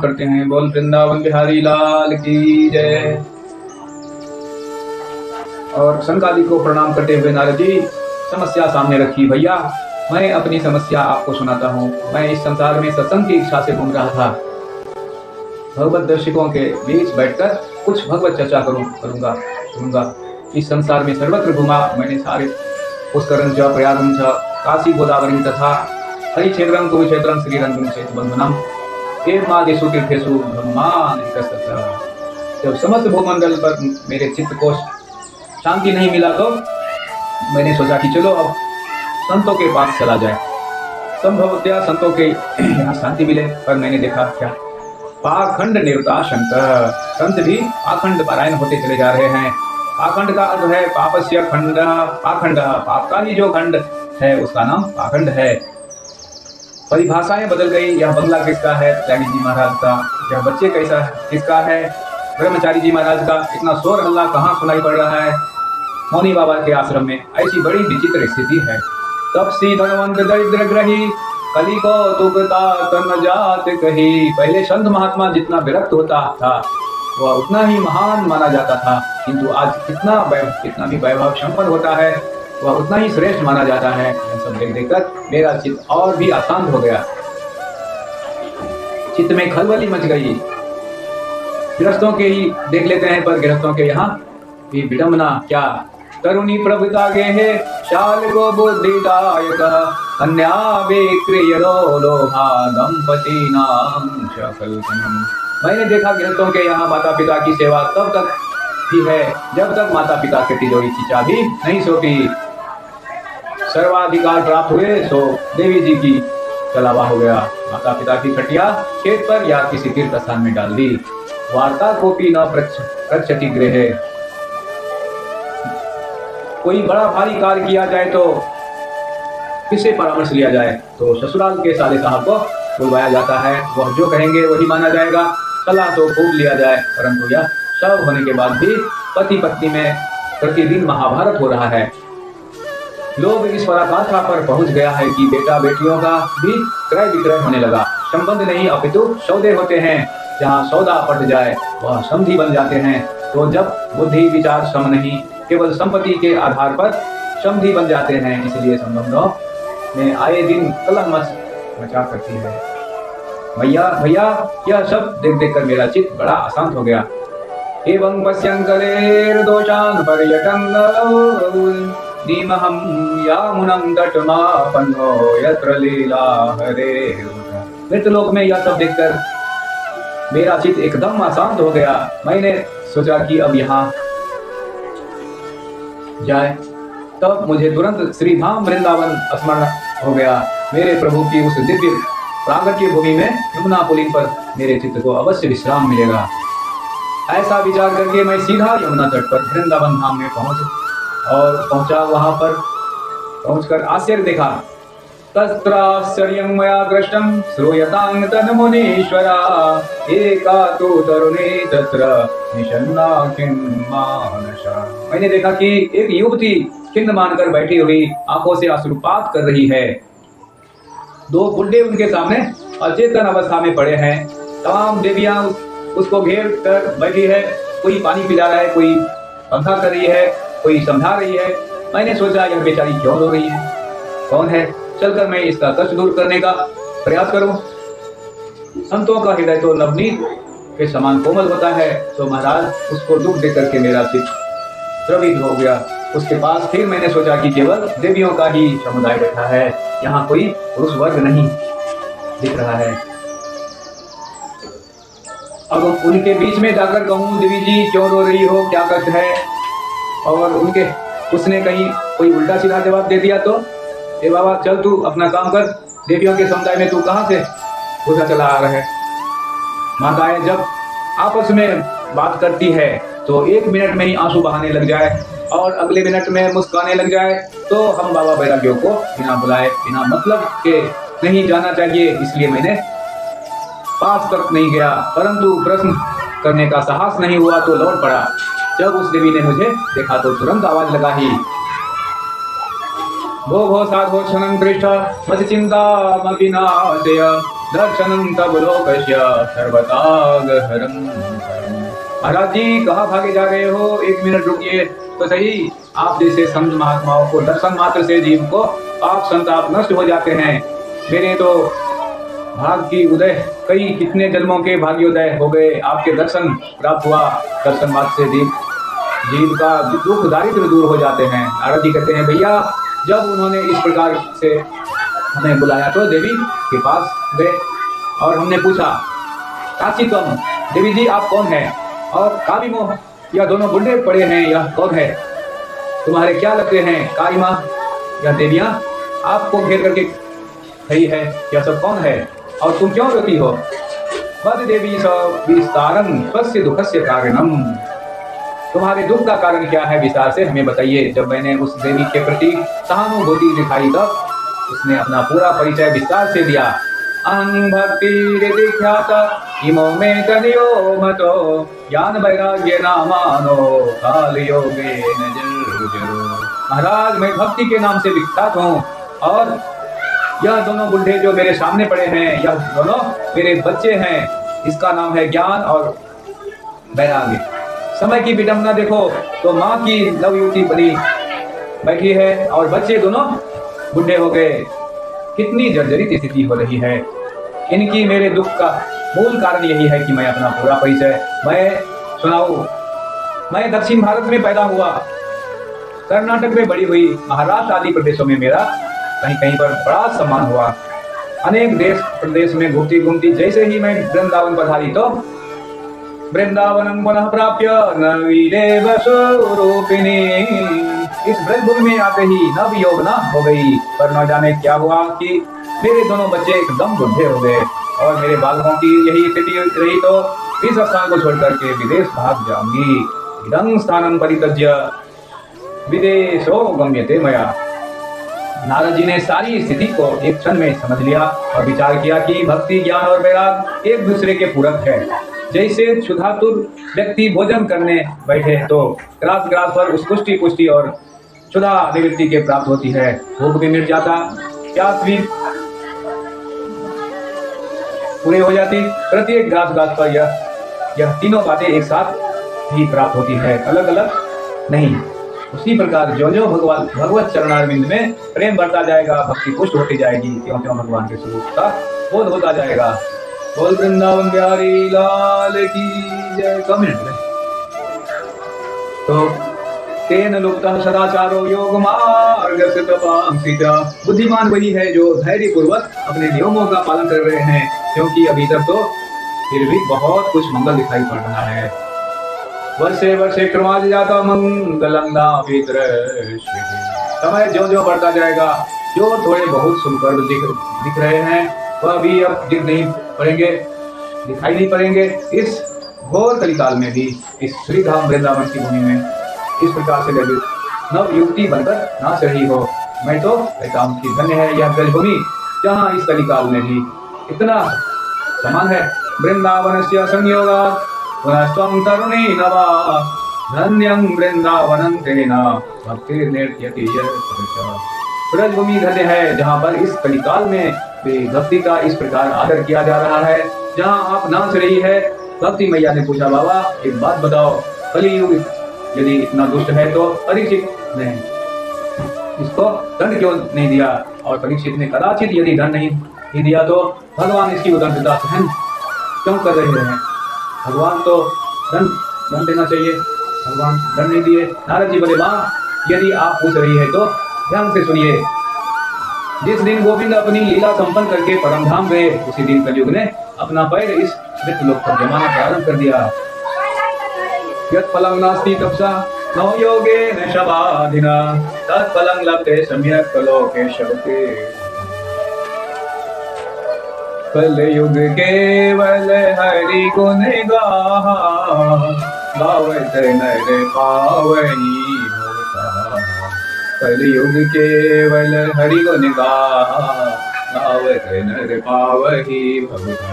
करते हैं। बोल वृंदावन बिहारी लाल की जय। और सनकादि को प्रणाम करते हुए नारद जी समस्या सामने रखी। भैया मैं अपनी समस्या आपको सुनाता हूँ। मैं इस संसार में सत्संग की इच्छा से घूम रहा था। भगवत दर्शकों के बीच बैठकर कुछ भगवत चर्चा करूंगा। इस संसार में सर्वत्र घुमा मैंने। सारे पुष्करं च प्रयागं च काशी गोदावरी तथा हरिक्षेत्रं कुरुक्षेत्रं श्रीरंगं चेतुबंधनम एवमादिषु तीर्थेषु ब्रह्मान् एकस्तत्र। जब समस्त भूमंडल पर मेरे चित्त को शांति नहीं मिला तो मैंने सोचा कि चलो अब संतों के पास चला जाए। संभवतया संतों के यहाँ शांति मिले। पर मैंने देखा क्या पाखंड निवृत्ता शंकर। संत भी पाखंड पारायण होते चले जा रहे हैं। पाखंड का अर्थ है पापस्य खंड। पाखंड पाप का ही जो खंड है उसका नाम पाखंड है। परिभाषाएं बदल गई। यह बंगला किसका है? त्यागी जी महाराज का। यह बच्चे कैसा किसका है? ब्रह्मचारी जी महाराज का। इतना शोर हल्ला कहाँ सुनाई पड़ रहा है? मौनी बाबा के आश्रम में। ऐसी बड़ी विचित्र स्थिति है। तपसी धनवंत दरिद्र ग्रही कली को तुकता तन जात कही। पहले संत महात्मा जितना विरक्त होता था वह उतना ही महान माना जाता था, किंतु आज कितना भी वैभव संपन्न होता है वह उतना ही श्रेष्ठ माना जाता है। यह सब देख देखकर मेरा चित्त और भी अशांत हो गया। चित्त में खलबली मच गई। गृहस्थों के ही देख लेते हैं, पर गृहस्थों के यहाँ भी विडंबना क्या। तरुणी प्रभुता गे है शाल को बुद्धिदायक कन्या विक्रियरो लोभा दंपति नाम शकल्पनम। मैंने देखा गृहस्थों के यहाँ माता पिता की सेवा तब तक ही है जब तक माता पिता के तिजोरी की चाबी नहीं सौंपी। सर्वाधिकार प्राप्त हुए सो देवी जी की चलावा हो गया। माता पिता की खटिया खेत पर या किसी तीर्थ स्थान में डाल दी। वार्ता कोपी न प्रक्षति गृह। कोई बड़ा भारी कार्य किया जाए तो किससे परामर्श लिया जाए? तो ससुराल के साले साहब को बुलवाया जाता है। वह जो कहेंगे वही माना जाएगा। सलाह तो खूब लिया जाए, परंतु यह सब होने के बाद भी पति पत्नी में प्रतिदिन महाभारत हो रहा है। लोग इस पराकाष्ठा पर पहुंच गया है कि बेटा बेटियों का भी क्रय विक्रय होने लगा। संबंध नहीं अपितु सौदे होते हैं। जहाँ सौदा पट जाए वह समधी बन जाते हैं। तो जब बुद्धि विचार सम नहीं, केवल संपत्ति के आधार पर समधी बन जाते हैं। इसलिए संबंधों में आए दिन कलह मचा करती है। भैया यह सब देख देख कर मेरा चित्त बड़ा अशांत हो गया। एवं पश्यन् कलेर्दोषान् पर्यटन् दीमहं यामुनं तटमापन्नो यत्र लीला हरेः। मृतलोक में यह सब देखकर मेरा चित्त एकदम अशांत हो गया। मैंने सोचा कि अब यहाँ जाए, तब मुझे तुरंत श्री धाम वृंदावन स्मरण हो गया। मेरे प्रभु की उस दिव्य प्रागट्य भूमि में यमुना पुलिन पर मेरे चित्त को अवश्य विश्राम मिलेगा। ऐसा विचार करके मैं सीधा यमुना तट पर वृंदावन धाम में पहुंचा। वहां पर पहुंचकर आश्चर्य देखा। तत्राश्चर्यं मया दृष्टं श्रूयतां तन्मुनीश्वरा एका तु तरुणी तत्र निषन्ना खिन्नमानसा। मैंने देखा कि एक युवती खिन्न मानकर बैठी हुई आंखों से अश्रुपात कर रही है। दो बुढ़े उनके सामने अचेतन अवस्था में पड़े हैं। तमाम देवियां उसको घेर कर बैठी है। कोई पानी पिला रहा है, कोई पंखा कर रही है, कोई समझा रही है। मैंने सोचा यह बेचारी क्यों रो रही है, कौन है? चलकर मैं इसका कष्ट दूर करने का प्रयास करूं। संतों का हृदय तो नवनीत के समान कोमल होता है। तो महाराज उसको दुख देकर के मेरा चित्त द्रवित हो गया। उसके पास फिर मैंने सोचा कि केवल देवियों का ही समुदाय बैठा है, यहाँ कोई पुरुष वर्ग नहीं दिख रहा है। अब उनके बीच में जाकर कहूँ देवी जी क्यों रो रही हो, क्या कष्ट है? और उसने कहीं कोई उल्टा सीधा जवाब दे दिया तो ए बाबा चल तू अपना काम कर। देवियों के समुदाय में तू कहाँ से घुसा चला आ रहा है? माताएं जब आपस में बात करती है तो एक मिनट में ही आंसू बहाने लग जाए और अगले मिनट में मुस्कुराने लग जाए। तो हम बाबा बैरागियों को बिना बुलाए बिना मतलब के नहीं जाना चाहिए। इसलिए मैंने पास तक नहीं गया, परंतु प्रश्न करने का साहस नहीं हुआ तो लौट पड़ा। जब उस देवी ने मुझे देखा तो तुरंत आवाज लगा ही भो साधो क्षणं दृष्ट मत चिंता मविनाशय दर्शनं तब लोकस्य सर्वताग हरं। महाराज जी कहाँ भागे जा रहे हो? 1 मिनट रुकिए तो सही। आप जैसे संत महात्माओं को दर्शन मात्र से जीव को पाप संताप नष्ट हो जाते हैं। मेरे तो भाग की उदय, कई कितने जन्मों के भाग्योदय हो गए, आपके दर्शन प्राप्त हुआ। दर्शन मात्र से जीव का दुख दारिद्र दूर हो जाते हैं। नारद जी कहते हैं भैया, जब उन्होंने इस प्रकार से हमें बुलाया तो देवी के पास गए और हमने पूछा, काशी तुम, देवी जी आप कौन हैं? और कालिमो, यह दोनों बुढ़े पड़े हैं, यह कौन है? तुम्हारे क्या लगते हैं? कालिमा या देवियां आपको घेर करके खड़ी है, यह सब कौन है और तुम क्यों रोती हो? वद देवी सब विस्तारम स्वस्य दुखस्य कारणम। तुम्हारे दुख का कारण क्या है, विस्तार से हमें बताइए। जब मैंने उस देवी के प्रति सहानुभूति दिखाई तब उसने अपना पूरा परिचय विस्तार से दिया। अहं भक्ति ख्यात इमो में कलियो मतो ज्ञान वैराग्य नामानो काल योगे नजरो। महाराज मैं भक्ति के नाम से विख्यात हूँ और यह दोनों बुढ़े जो मेरे सामने पड़े हैं, यह दोनों मेरे बच्चे हैं। इसका नाम है ज्ञान और वैराग्य। समय की विडंबना देखो तो माँ की नवयुवती बनी बैठी है और बच्चे दोनों बुढ़े हो गए। कितनी जर्जरित स्थिति हो रही है। इनकी मेरे दुख का मूल कारण यही है कि मैं अपना पूरा परिचय मैं सुनाऊं। मैं दक्षिण भारत में पैदा हुआ, कर्नाटक में बड़ी हुई, महाराष्ट्र आदि प्रदेशों में मेरा कहीं कहीं पर बड़ा सम्मान हुआ। अनेक देश प्रदेश में घूमती घूमती जैसे ही मैं वृंदावन पधारी तो वृंदावनम पुनः प्राप्य नवीदेव स्वरूपिणी। इस ब्रजभूमि में आते ही नव यौवना हो गई, पर न जाने क्या हुआ कि मेरे दोनों बच्चे एकदम बुढ़े हो गए और मेरे बालकों की यही स्थिति रही तो इस स्थान को छोड़कर के विदेश भाग जाऊंगी। इदं स्थानं परित्यज्य विदेशो गम्यते मया। नारद जी ने सारी स्थिति को एक क्षण में समझ लिया और विचार किया कि भक्ति, ज्ञान और वैराग एक दूसरे के पूरक है। जैसे क्षुधातुर व्यक्ति भोजन करने बैठे तो ग्रास ग्रास पर उस पुष्टि और क्षुधा निवृत्ति के प्राप्त होती है। भूख भी मिट जाता, प्यास भी पूरी हो जाती। प्रत्येक ग्रास ग्रास पर यह तीनों बातें एक साथ ही प्राप्त होती है, अलग अलग नहीं। उसी प्रकार जो जो भगवत चरणारविंद में प्रेम बढ़ता जाएगा, भक्ति पुष्ट होती जाएगी, क्यों क्यों भगवान के स्वरूप का बोध होता जाएगा। बोल वृंदावन बिहारी लाल की जय। कमेंट में तो तेन लुप्तः सदाचारो योग मार्ग से तपांसिता। बुद्धिमान वही है जो धैर्य पूर्वक अपने नियमों का पालन कर रहे हैं, क्योंकि अभी तक तो फिर भी बहुत कुछ मंगल दिखाई पड़ रहा है। वर्षे वर्षे क्रमाज जाता मंगलंगा भीतर। समय जो जो बढ़ता जाएगा, जो थोड़े बहुत सुनकर दिख रहे हैं वह भी अब दिखाई नहीं पड़ेंगे। इस घोर कलिकाल में भी इस श्रीधाम वृंदावन की भूमि में इस प्रकार से लगे नव युवती बनकर नाच रही हो। मैं तो कहता हूँ कि धन्य है यह ब्रजभूमि, जहाँ इस कलिकाल में भी इतना समान है। वृंदावन से संयोगात् पुनस्त्वं तरुणी नवा धन्यं वृंदावनं तेना भक्तिर्निर्यति यत्। ब्रजभूमि धन्य है जहाँ पर इस कलिकाल में भक्ति का इस प्रकार आदर किया जा रहा है, जहाँ आप नाच रही है। भक्ति मैया ने पूछा, बाबा एक बात बताओ, कलियुग यदि इतना दुष्ट है तो परीक्षित ने इसको दंड क्यों नहीं दिया? और परीक्षित ने कदाचित यदि दंड नहीं दिया तो भगवान इसकी उदंडता सहन क्यों कर रहे हैं? भगवान तो दंड देना चाहिए, भगवान दंड नहीं दिए। नारद जी बोले, माँ यदि आप पूछ रही है तो ध्यान से सुनिए। जिस दिन गोविंद अपनी लीला संपन्न करके परम धाम गए, उसी दिन कलयुग ने अपना पैर इस मृत्युलोक पर जमाना प्रारंभ कर दिया। यत् फलं नास्ति तपसा नो योगेन शवाधिना तत् फलं लभते सम्यक् लोके शबते। कलयुग केवल हरि गुण गाहा गावत नर पावनी भवता। कलयुग केवल हरि गुण गाहा गावत नर पावनी भवता।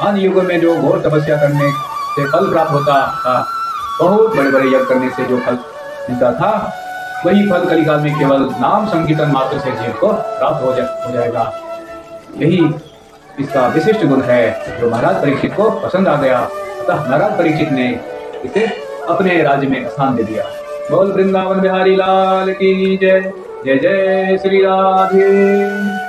आन युग में जो घोर तपस्या करने से फल प्राप्त होता था, बहुत बड़े बड़े यज्ञ करने से जो फल मिलता था, वही फल कलिकाल में केवल नाम संकीर्तन मात्र से जीव को प्राप्त हो जाएगा। यही इसका विशिष्ट गुण है जो महाराज परीक्षित को पसंद आ गया। अतः महाराज परीक्षित ने इसे अपने राज्य में स्थान दे दिया। बोल वृंदावन बिहारी लाल की जय। जय जय श्री राधे।